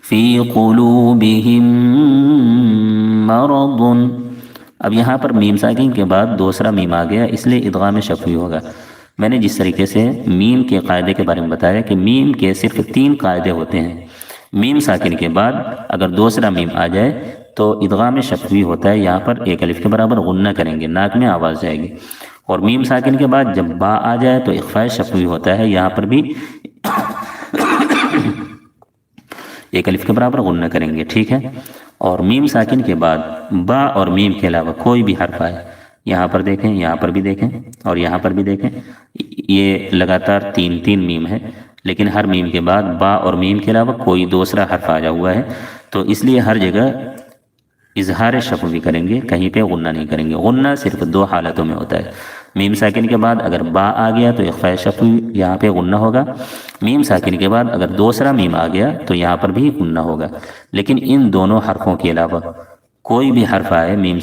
فی قلوبہم مرض. اب یہاں پر میم ساکن کے بعد دوسرا میم آ گیا، اس لیے ادغام شفوی ہوگا. میں نے جس طریقے سے میم کے قاعدے کے بارے میں بتایا کہ میم کے صرف 3 قاعدے ہوتے ہیں. میم ساکن کے بعد اگر دوسرا میم آ جائے تو ادغام شفوی ہوتا ہے. یہاں پر ایک الف کے برابر غنہ کریں گے، ناک میں آواز جائے گی. اور میم ساکن کے بعد جب با آ جائے تو اخفاء شفوی ہوتا ہے. یہاں پر بھی ایک الف کے برابر غنہ کریں گے، ٹھیک ہے. اور میم ساکن کے بعد با اور میم کے علاوہ کوئی بھی حرف آئے، یہاں پر دیکھیں، یہاں پر بھی دیکھیں، اور یہاں پر بھی دیکھیں، یہ لگاتار 3 میم ہے. لیکن ہر میم کے بعد با اور میم کے علاوہ کوئی دوسرا حرف آیا ہوا ہے، تو اس لیے ہر جگہ اظہار شفوی کریں گے، کہیں پہ غنہ نہیں کریں گے. غنہ صرف 2 حالتوں میں ہوتا ہے. میم ساکن کے بعد اگر با آ گیا تو اخفاء شفوی، یہاں پہ غنہ ہوگا. میم ساکن کے بعد اگر دوسرا میم آ گیا تو یہاں پر بھی غنہ ہوگا. لیکن ان دونوں حرفوں کے علاوہ کوئی بھی حرف آئے میم